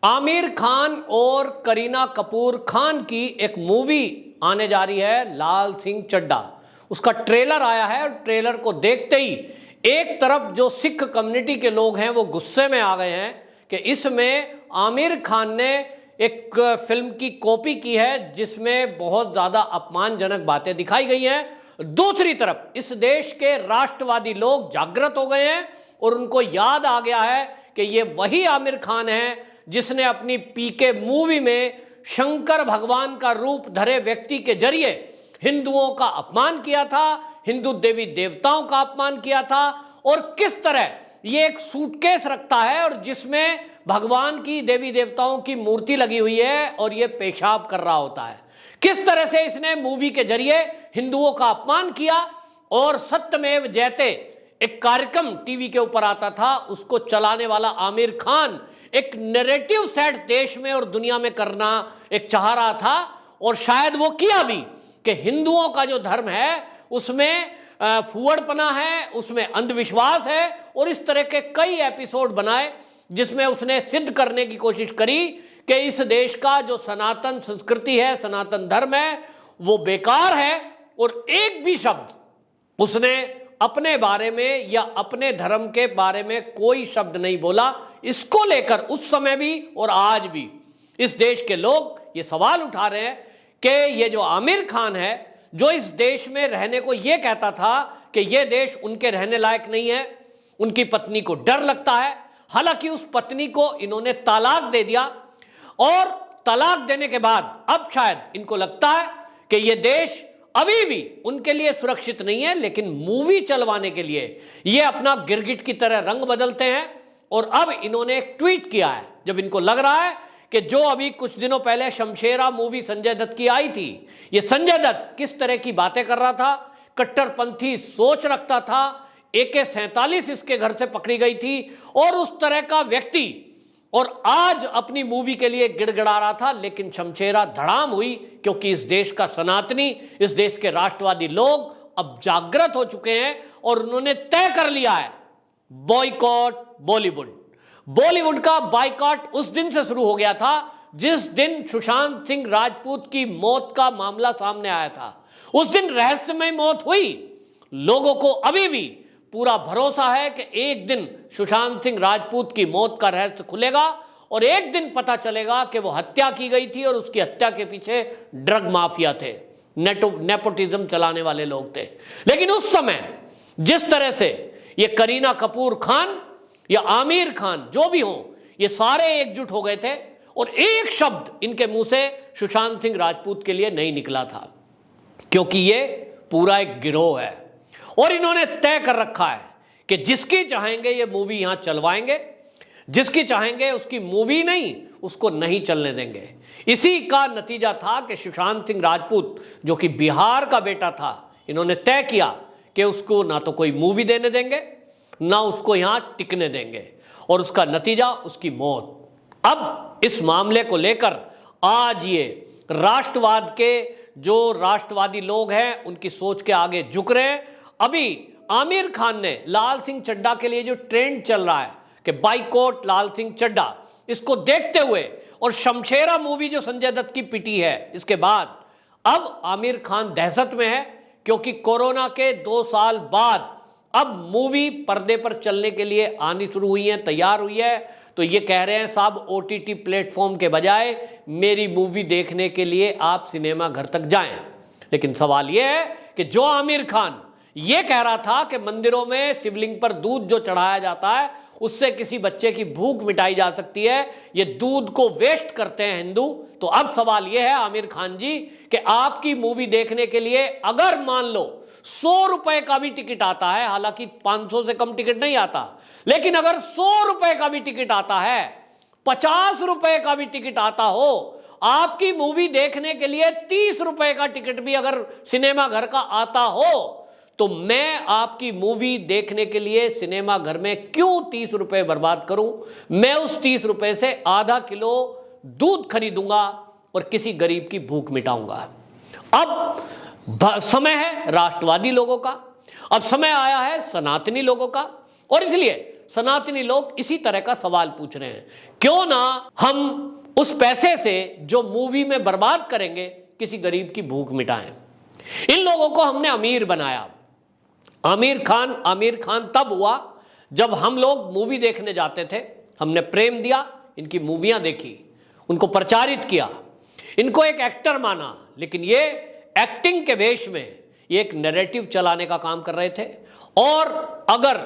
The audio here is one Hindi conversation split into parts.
आमिर खान और करीना कपूर खान की एक मूवी आने जा रही है, लाल सिंह चड्ढा। उसका ट्रेलर आया है और ट्रेलर को देखते ही एक तरफ जो सिख कम्युनिटी के लोग हैं वो गुस्से में आ गए हैं कि इसमें आमिर खान ने एक फिल्म की कॉपी की है जिसमें बहुत ज़्यादा अपमानजनक बातें दिखाई गई हैं। दूसरी तरफ इस देश के राष्ट्रवादी लोग जागृत हो गए हैं और उनको याद आ गया है कि ये वही आमिर खान है जिसने अपनी पीके मूवी में शंकर भगवान का रूप धरे व्यक्ति के जरिए हिंदुओं का अपमान किया था, हिंदू देवी देवताओं का अपमान किया था। और किस तरह ये एक सूटकेस रखता है और जिसमें भगवान की देवी देवताओं की मूर्ति लगी हुई है और ये पेशाब कर रहा होता है। किस तरह से इसने मूवी के जरिए हिंदुओं का अपमान किया। और सत्यमेव जयते एक कार्यक्रम टीवी के ऊपर आता था, उसको चलाने वाला आमिर खान एक नैरेटिव सेट देश में और दुनिया में करना एक चाह रहा था और शायद वो किया भी कि हिंदुओं का जो धर्म है उसमें फुहड़पना है, उसमें अंधविश्वास है और इस तरह के कई एपिसोड बनाए जिसमें उसने सिद्ध करने की कोशिश करी कि इस देश का जो सनातन संस्कृति है, सनातन धर्म है, वो बेकार है। और एक भी शब्द उसने अपने बारे में या अपने धर्म के बारे में कोई शब्द नहीं बोला। इसको लेकर उस समय भी और आज भी इस देश के लोग ये सवाल उठा रहे हैं कि ये जो आमिर खान है जो इस देश में रहने को ये कहता था कि ये देश उनके रहने लायक नहीं है, उनकी पत्नी को डर लगता है। हालांकि उस पत्नी को इन्होंने तलाक दे दिया और तलाक देने के बाद अब शायद इनको लगता है कि ये देश अभी भी उनके लिए सुरक्षित नहीं है, लेकिन मूवी चलवाने के लिए ये अपना गिरगिट की तरह रंग बदलते हैं। और अब इन्होंने एक ट्वीट किया है जब इनको लग रहा है कि जो अभी कुछ दिनों पहले शमशेरा मूवी संजय दत्त की आई थी, ये संजय दत्त किस तरह की बातें कर रहा था, कट्टरपंथी सोच रखता था, AK-47 इसके घर से पकड़ी गई थी और उस तरह का व्यक्ति और आज अपनी मूवी के लिए गिड़गिड़ा रहा था। लेकिन शमशेरा धड़ाम हुई क्योंकि इस देश का सनातनी, इस देश के राष्ट्रवादी लोग अब जागृत हो चुके हैं और उन्होंने तय कर लिया है बॉयकॉट बॉलीवुड। बॉलीवुड का बायकॉट उस दिन से शुरू हो गया था जिस दिन सुशांत सिंह राजपूत की मौत का मामला सामने आया था। उस दिन रहस्यमय मौत हुई। लोगों को अभी भी पूरा भरोसा है कि एक दिन सुशांत सिंह राजपूत की मौत का रहस्य खुलेगा और एक दिन पता चलेगा कि वो हत्या की गई थी और उसकी हत्या के पीछे ड्रग माफिया थे, नेपोटिज्म चलाने वाले लोग थे। लेकिन उस समय जिस तरह से ये करीना कपूर खान या आमिर खान जो भी हों, ये सारे एकजुट हो गए थे और एक शब्द इनके मुंह से सुशांत सिंह राजपूत के लिए नहीं निकला था, क्योंकि ये पूरा एक गिरोह है और इन्होंने तय कर रखा है कि जिसकी चाहेंगे ये मूवी यहां चलवाएंगे, जिसकी चाहेंगे उसकी मूवी नहीं, उसको नहीं चलने देंगे। इसी का नतीजा था कि सुशांत सिंह राजपूत जो कि बिहार का बेटा था, इन्होंने तय किया कि उसको ना तो कोई मूवी देने देंगे ना उसको यहां टिकने देंगे और उसका नतीजा उसकी मौत। अब इस मामले को लेकर आज ये राष्ट्रवाद के जो राष्ट्रवादी लोग हैं उनकी सोच के आगे झुक रहे हैं। अभी आमिर खान ने लाल सिंह चड्ढा के लिए जो ट्रेंड चल रहा है कि बाइकॉट लाल सिंह चड्ढा, इसको देखते हुए और शमशेरा मूवी जो संजय दत्त की पिटी है, इसके बाद अब आमिर खान दहशत में है क्योंकि कोरोना के 2 साल बाद अब मूवी पर्दे पर चलने के लिए आनी शुरू हुई है, तैयार हुई है। तो ये कह रहे हैं साहब OTT प्लेटफॉर्म के बजाय मेरी मूवी देखने के लिए आप सिनेमा घर तक जाएं। लेकिन सवाल यह है कि जो आमिर खान ये कह रहा था कि मंदिरों में शिवलिंग पर दूध जो चढ़ाया जाता है उससे किसी बच्चे की भूख मिटाई जा सकती है, ये दूध को वेस्ट करते हैं हिंदू। तो अब सवाल यह है आमिर खान जी कि आपकी मूवी देखने के लिए अगर मान लो 100 रुपए का भी टिकट आता है, हालांकि 500 से कम टिकट नहीं आता, लेकिन अगर 100 रुपए का भी टिकट आता है, 50 रुपए का भी टिकट आता हो, आपकी मूवी देखने के लिए 30 रुपए का टिकट भी अगर सिनेमा घर का आता हो, तो मैं आपकी मूवी देखने के लिए सिनेमा घर में क्यों 30 रुपए बर्बाद करूं। मैं उस 30 रुपए से आधा किलो दूध खरीदूंगा और किसी गरीब की भूख मिटाऊंगा। अब समय है राष्ट्रवादी लोगों का, अब समय आया है सनातनी लोगों का और इसलिए सनातनी लोग इसी तरह का सवाल पूछ रहे हैं, क्यों ना हम उस पैसे से जो मूवी में बर्बाद करेंगे किसी गरीब की भूख मिटाएं। इन लोगों को हमने अमीर बनाया। आमिर खान तब हुआ जब हम लोग मूवी देखने जाते थे, हमने प्रेम दिया, इनकी मूवियां देखी, उनको प्रचारित किया, इनको एक एक्टर माना, लेकिन ये एक्टिंग के वेश में ये एक नैरेटिव चलाने का काम कर रहे थे। और अगर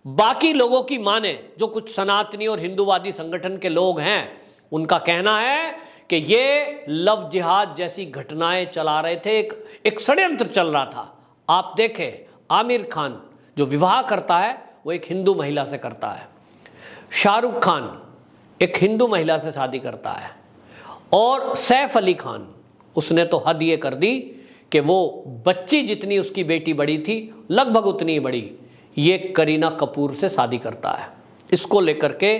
बाकी लोगों की माने, जो कुछ सनातनी और हिंदूवादी संगठन के लोग हैं, उनका कहना है कि ये लव जिहाद जैसी घटनाएं चला रहे थे, एक षड्यंत्र चल रहा था। आप देखें, आमिर खान जो विवाह करता है वो एक हिंदू महिला से करता है, शाहरुख खान एक हिंदू महिला से शादी करता है, और सैफ अली खान उसने तो हद ये कर दी कि वो बच्ची जितनी उसकी बेटी बड़ी थी, लगभग उतनी ही बड़ी, ये करीना कपूर से शादी करता है। इसको लेकर के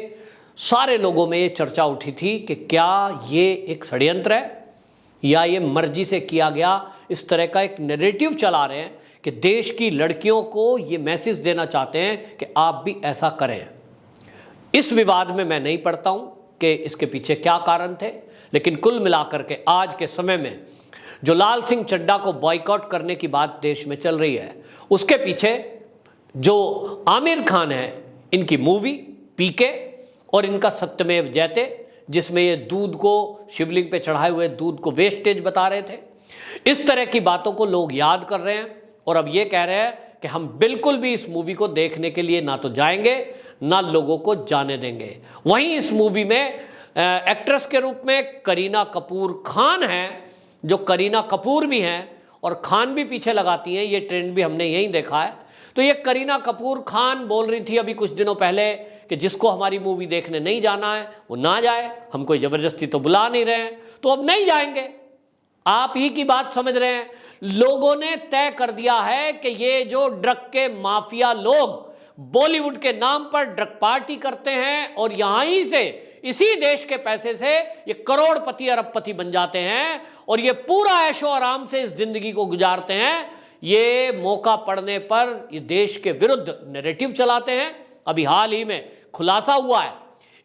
सारे लोगों में ये चर्चा उठी थी कि क्या ये एक षड्यंत्र है या ये मर्जी से किया गया। इस तरह का एक नैरेटिव चला रहे हैं कि देश की लड़कियों को ये मैसेज देना चाहते हैं कि आप भी ऐसा करें। इस विवाद में मैं नहीं पड़ता हूं कि इसके पीछे क्या कारण थे, लेकिन कुल मिलाकर के आज के समय में जो लाल सिंह चड्ढा को बॉयकॉट करने की बात देश में चल रही है, उसके पीछे जो आमिर खान है, इनकी मूवी पीके और इनका सत्यमेव जयते, जिसमें ये दूध को, शिवलिंग पे चढ़ाए हुए दूध को वेस्टेज बता रहे थे, इस तरह की बातों को लोग याद कर रहे हैं और अब ये कह रहे हैं कि हम बिल्कुल भी इस मूवी को देखने के लिए ना तो जाएंगे ना लोगों को जाने देंगे। वहीं इस मूवी में एक्ट्रेस के रूप में करीना कपूर खान है, जो करीना कपूर भी हैं और खान भी पीछे लगाती हैं, ये ट्रेंड भी हमने यहीं देखा है। तो ये करीना कपूर खान बोल रही थी अभी कुछ दिनों पहले कि जिसको हमारी मूवी देखने नहीं जाना है वो ना जाए, हम कोई जबरदस्ती तो बुला नहीं रहे हैं, तो अब नहीं जाएंगे। आप ही की बात समझ रहे हैं, लोगों ने तय कर दिया है कि ये जो ड्रग के माफिया लोग बॉलीवुड के नाम पर ड्रग पार्टी करते हैं और यहां ही से इसी देश के पैसे से ये करोड़पति अरबपति बन जाते हैं और ये पूरा ऐशो आराम से इस जिंदगी को गुजारते हैं, ये मौका पड़ने पर ये देश के विरुद्ध नैरेटिव चलाते हैं। अभी हाल ही में खुलासा हुआ है,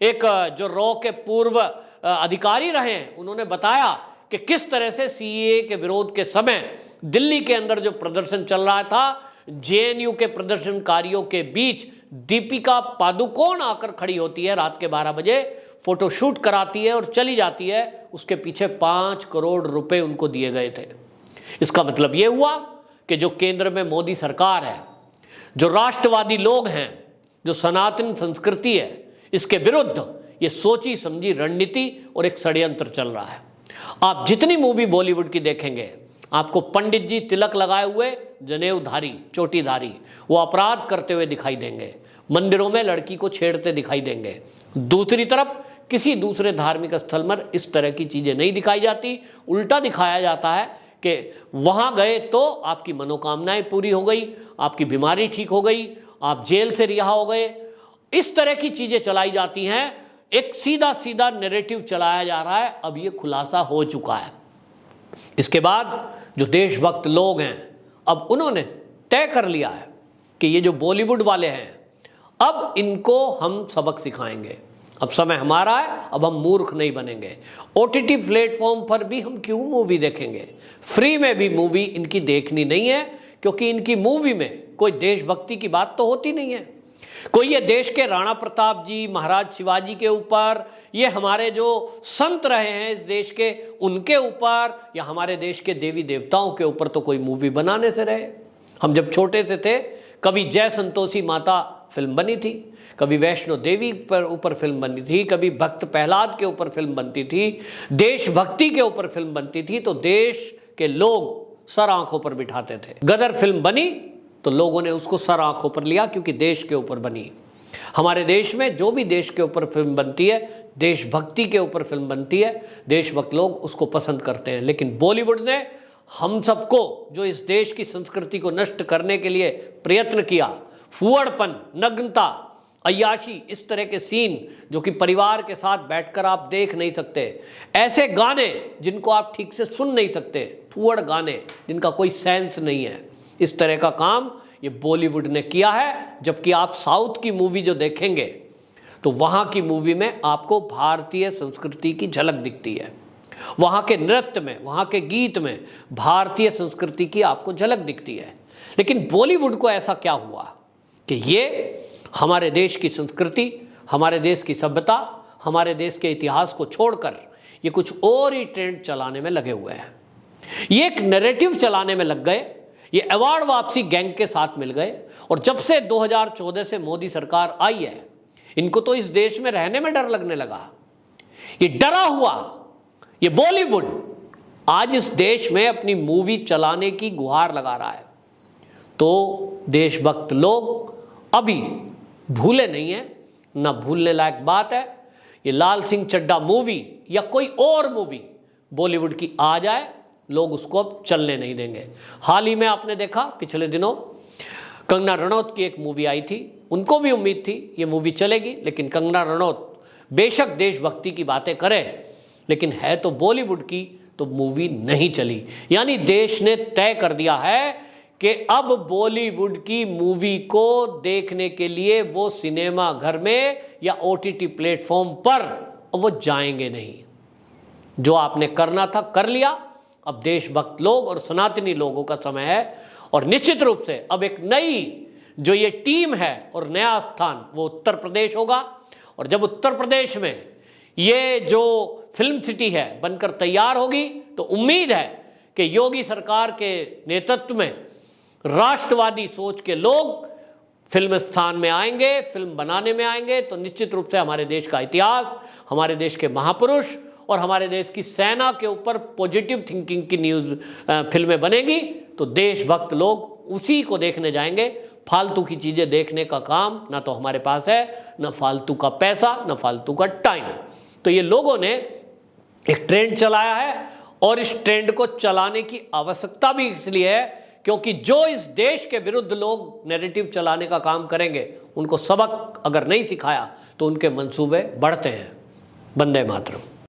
एक जो रॉ के पूर्व अधिकारी रहे हैं, उन्होंने बताया कि किस तरह से सीएए के विरोध के समय दिल्ली के अंदर जो प्रदर्शन चल रहा था, जेएनयू के प्रदर्शनकारियों के बीच दीपिका पादुकोण आकर खड़ी होती है रात के 12 बजे, फोटोशूट कराती है और चली जाती है। उसके पीछे 5 करोड़ रुपए उनको दिए गए थे। इसका मतलब यह हुआ कि जो केंद्र में मोदी सरकार है, जो राष्ट्रवादी लोग हैं, जो सनातन संस्कृति है, इसके विरुद्ध ये सोची समझी रणनीति और एक षड्यंत्र चल रहा है। आप जितनी मूवी बॉलीवुड की देखेंगे, आपको पंडित जी तिलक लगाए हुए, जनेऊधारी, चोटीधारी, वो अपराध करते हुए दिखाई देंगे, मंदिरों में लड़की को छेड़ते दिखाई देंगे। दूसरी तरफ किसी दूसरे धार्मिक स्थल पर इस तरह की चीजें नहीं दिखाई जाती, उल्टा दिखाया जाता है कि वहां गए तो आपकी मनोकामनाएं पूरी हो गई, आपकी बीमारी ठीक हो गई, आप जेल से रिहा हो गए। इस तरह की चीजें चलाई जाती हैं, एक सीधा सीधा नैरेटिव चलाया जा रहा है। अब ये खुलासा हो चुका है। इसके बाद जो देशभक्त लोग हैं, अब उन्होंने तय कर लिया है कि ये जो बॉलीवुड वाले हैं, अब इनको हम सबक सिखाएंगे। अब समय हमारा है, अब हम मूर्ख नहीं बनेंगे। ओटीटी प्लेटफॉर्म पर भी हम क्यों मूवी देखेंगे, फ्री में भी मूवी इनकी देखनी नहीं है, क्योंकि इनकी मूवी में कोई देशभक्ति की बात तो होती नहीं है। कोई ये देश के राणा प्रताप जी, महाराज शिवाजी के ऊपर, ये हमारे जो संत रहे हैं इस देश के, उनके ऊपर, या हमारे देश के देवी देवताओं के ऊपर तो कोई मूवी बनाने से रहे। हम जब छोटे से थे, कभी जय संतोषी माता फिल्म बनी थी, कभी वैष्णो देवी पर ऊपर फिल्म बनी थी, कभी भक्त प्रहलाद के ऊपर फिल्म बनती थी, देशभक्ति के ऊपर फिल्म बनती थी, तो देश के लोग सर आंखों पर बिठाते थे। गदर फिल्म बनी तो लोगों ने उसको सर आंखों पर लिया, क्योंकि देश के ऊपर बनी। हमारे देश में जो भी देश के ऊपर फिल्म बनती है, देशभक्ति के ऊपर फिल्म बनती है, देशभक्त लोग उसको पसंद करते हैं। लेकिन बॉलीवुड ने हम सबको, जो इस देश की संस्कृति को नष्ट करने के लिए प्रयत्न किया, फुहड़पन, नग्नता, अय्याशी, इस तरह के सीन जो कि परिवार के साथ बैठकर आप देख नहीं सकते, ऐसे गाने जिनको आप ठीक से सुन नहीं सकते, फुहड़ गाने जिनका कोई सेंस नहीं है, इस तरह का काम ये बॉलीवुड ने किया है। जबकि आप साउथ की मूवी जो देखेंगे तो वहां की मूवी में आपको भारतीय संस्कृति की झलक दिखती है, वहां के नृत्य में, वहां के गीत में भारतीय संस्कृति की आपको झलक दिखती है। लेकिन बॉलीवुड को ऐसा क्या हुआ कि ये हमारे देश की संस्कृति, हमारे देश की सभ्यता, हमारे देश के इतिहास को छोड़कर ये कुछ और ही ट्रेंड चलाने में लगे हुए हैं। ये एक नैरेटिव चलाने में लग गए, ये अवार्ड वापसी गैंग के साथ मिल गए। और जब से 2014 से मोदी सरकार आई है, इनको तो इस देश में रहने में डर लगने लगा। ये डरा हुआ ये बॉलीवुड आज इस देश में अपनी मूवी चलाने की गुहार लगा रहा है। तो देशभक्त लोग अभी भूले नहीं है, ना भूलने लायक बात है। ये लाल सिंह चड्ढा मूवी या कोई और मूवी बॉलीवुड की आ जाए, लोग उसको अब चलने नहीं देंगे। हाल ही में आपने देखा पिछले दिनों कंगना रनौत की एक मूवी आई थी, उनको भी उम्मीद थी ये मूवी चलेगी, लेकिन कंगना रनौत बेशक देशभक्ति की बातें करे, लेकिन है तो बॉलीवुड की, तो मूवी नहीं चली। यानी देश ने तय कर दिया है कि अब बॉलीवुड की मूवी को देखने के लिए वो सिनेमा घर में या OTT प्लेटफॉर्म पर वो जाएंगे नहीं। जो आपने करना था कर लिया। अब देशभक्त लोग और सनातनी लोगों का समय है। और निश्चित रूप से अब एक नई जो ये टीम है और नया स्थान वो उत्तर प्रदेश होगा। और जब उत्तर प्रदेश में ये जो फिल्म सिटी है बनकर तैयार होगी, तो उम्मीद है कि योगी सरकार के नेतृत्व में राष्ट्रवादी सोच के लोग फिल्म स्थान में आएंगे, फिल्म बनाने में आएंगे। तो निश्चित रूप से हमारे देश का इतिहास, हमारे देश के महापुरुष और हमारे देश की सेना के ऊपर पॉजिटिव थिंकिंग की न्यूज़ फिल्में बनेगी। तो देशभक्त लोग उसी को देखने जाएंगे। फालतू की चीज़ें देखने का काम ना तो हमारे पास है, ना फालतू का पैसा, ना फालतू का टाइम। तो ये लोगों ने एक ट्रेंड चलाया है और इस ट्रेंड को चलाने की आवश्यकता भी इसलिए है क्योंकि जो इस देश के विरुद्ध लोग नैरेटिव चलाने का काम करेंगे, उनको सबक अगर नहीं सिखाया तो उनके मंसूबे बढ़ते हैं। वंदे मातरम।